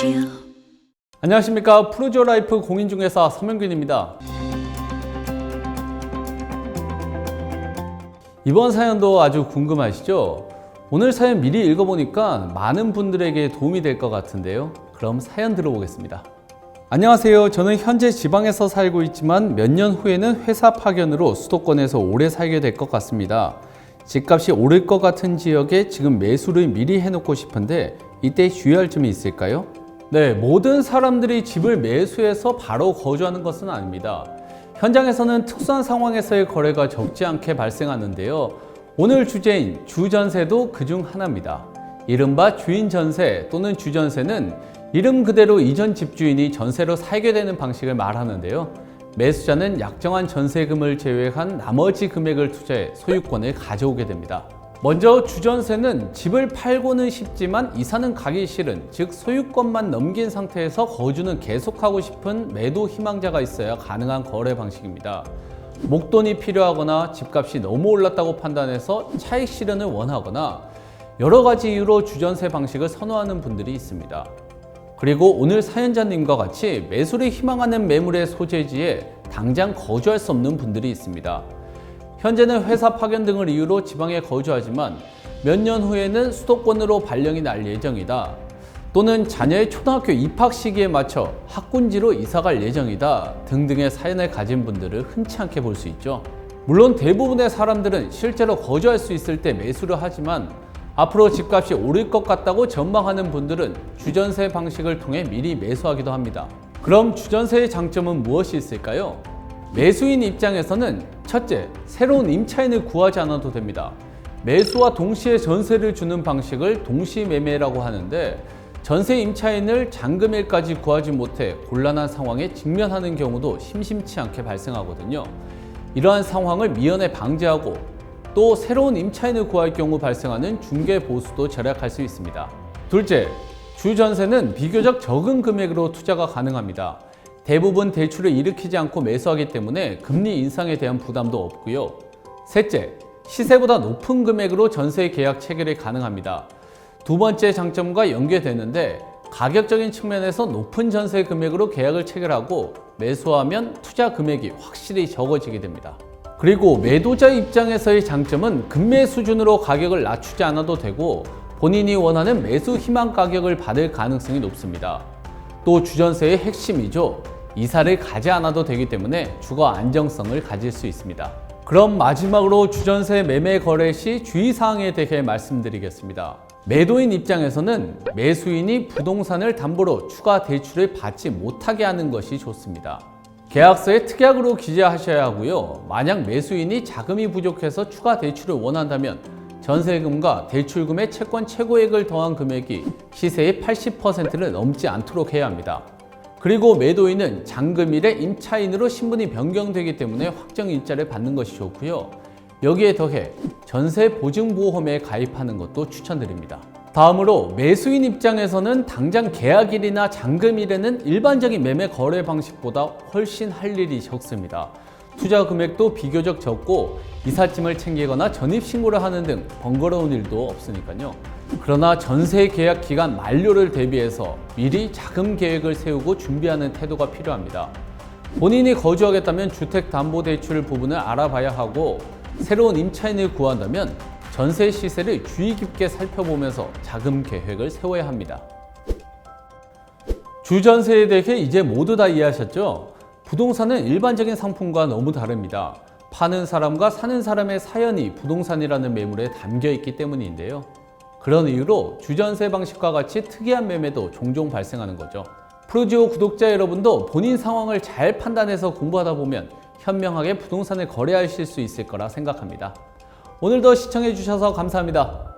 chill. 안녕하십니까. 프루지오라이프 공인중개사 서명균입니다. 이번 사연도 아주 궁금하시죠? 오늘 사연 미리 읽어보니까 많은 분들에게 도움이 될 것 같은데요. 그럼 사연 들어보겠습니다. 안녕하세요. 저는 현재 지방에서 살고 있지만 몇 년 후에는 회사 파견으로 수도권에서 오래 살게 될 것 같습니다. 집값이 오를 것 같은 지역에 지금 매수를 미리 해놓고 싶은데 이때 주의할 점이 있을까요? 네, 모든 사람들이 집을 매수해서 바로 거주하는 것은 아닙니다. 현장에서는 특수한 상황에서의 거래가 적지 않게 발생하는데요. 오늘 주제인 주전세도 그중 하나입니다. 이른바 주인전세 또는 주전세는 이름 그대로 이전 집주인이 전세로 살게 되는 방식을 말하는데요. 매수자는 약정한 전세금을 제외한 나머지 금액을 투자해 소유권을 가져오게 됩니다. 먼저 주전세는 집을 팔고는 싶지만 이사는 가기 싫은, 즉 소유권만 넘긴 상태에서 거주는 계속하고 싶은 매도 희망자가 있어야 가능한 거래 방식입니다. 목돈이 필요하거나 집값이 너무 올랐다고 판단해서 차익 실현을 원하거나 여러 가지 이유로 주전세 방식을 선호하는 분들이 있습니다. 그리고 오늘 사연자님과 같이 매수를 희망하는 매물의 소재지에 당장 거주할 수 없는 분들이 있습니다. 현재는 회사 파견 등을 이유로 지방에 거주하지만 몇 년 후에는 수도권으로 발령이 날 예정이다. 또는 자녀의 초등학교 입학 시기에 맞춰 학군지로 이사갈 예정이다. 등등의 사연을 가진 분들을 흔치 않게 볼 수 있죠. 물론 대부분의 사람들은 실제로 거주할 수 있을 때 매수를 하지만 앞으로 집값이 오를 것 같다고 전망하는 분들은 주전세 방식을 통해 미리 매수하기도 합니다. 그럼 주전세의 장점은 무엇이 있을까요? 매수인 입장에서는 첫째, 새로운 임차인을 구하지 않아도 됩니다. 매수와 동시에 전세를 주는 방식을 동시매매라고 하는데 전세 임차인을 잔금일까지 구하지 못해 곤란한 상황에 직면하는 경우도 심심치 않게 발생하거든요. 이러한 상황을 미연에 방지하고 또 새로운 임차인을 구할 경우 발생하는 중개 보수도 절약할 수 있습니다. 둘째, 주전세는 비교적 적은 금액으로 투자가 가능합니다. 대부분 대출을 일으키지 않고 매수하기 때문에 금리 인상에 대한 부담도 없고요. 셋째, 시세보다 높은 금액으로 전세 계약 체결이 가능합니다. 두 번째 장점과 연계되는데 가격적인 측면에서 높은 전세 금액으로 계약을 체결하고 매수하면 투자 금액이 확실히 적어지게 됩니다. 그리고 매도자 입장에서의 장점은 급매 수준으로 가격을 낮추지 않아도 되고 본인이 원하는 매수 희망 가격을 받을 가능성이 높습니다. 또 주전세의 핵심이죠. 이사를 가지 않아도 되기 때문에 주거 안정성을 가질 수 있습니다. 그럼 마지막으로 주전세 매매 거래 시 주의사항에 대해 말씀드리겠습니다. 매도인 입장에서는 매수인이 부동산을 담보로 추가 대출을 받지 못하게 하는 것이 좋습니다. 계약서에 특약으로 기재하셔야 하고요. 만약 매수인이 자금이 부족해서 추가 대출을 원한다면 전세금과 대출금의 채권 최고액을 더한 금액이 시세의 80%를 넘지 않도록 해야 합니다. 그리고 매도인은 잔금일에 임차인으로 신분이 변경되기 때문에 확정일자를 받는 것이 좋고요. 여기에 더해 전세보증보험에 가입하는 것도 추천드립니다. 다음으로 매수인 입장에서는 당장 계약일이나 잔금일에는 일반적인 매매 거래 방식보다 훨씬 할 일이 적습니다. 투자 금액도 비교적 적고 이삿짐을 챙기거나 전입신고를 하는 등 번거로운 일도 없으니까요. 그러나 전세 계약 기간 만료를 대비해서 미리 자금 계획을 세우고 준비하는 태도가 필요합니다. 본인이 거주하겠다면 주택담보대출 부분을 알아봐야 하고 새로운 임차인을 구한다면 전세 시세를 주의 깊게 살펴보면서 자금 계획을 세워야 합니다. 주전세에 대해 이제 모두 다 이해하셨죠? 부동산은 일반적인 상품과 너무 다릅니다. 파는 사람과 사는 사람의 사연이 부동산이라는 매물에 담겨 있기 때문인데요. 그런 이유로 주전세 방식과 같이 특이한 매매도 종종 발생하는 거죠. 프루지오 구독자 여러분도 본인 상황을 잘 판단해서 공부하다 보면 현명하게 부동산을 거래하실 수 있을 거라 생각합니다. 오늘도 시청해 주셔서 감사합니다.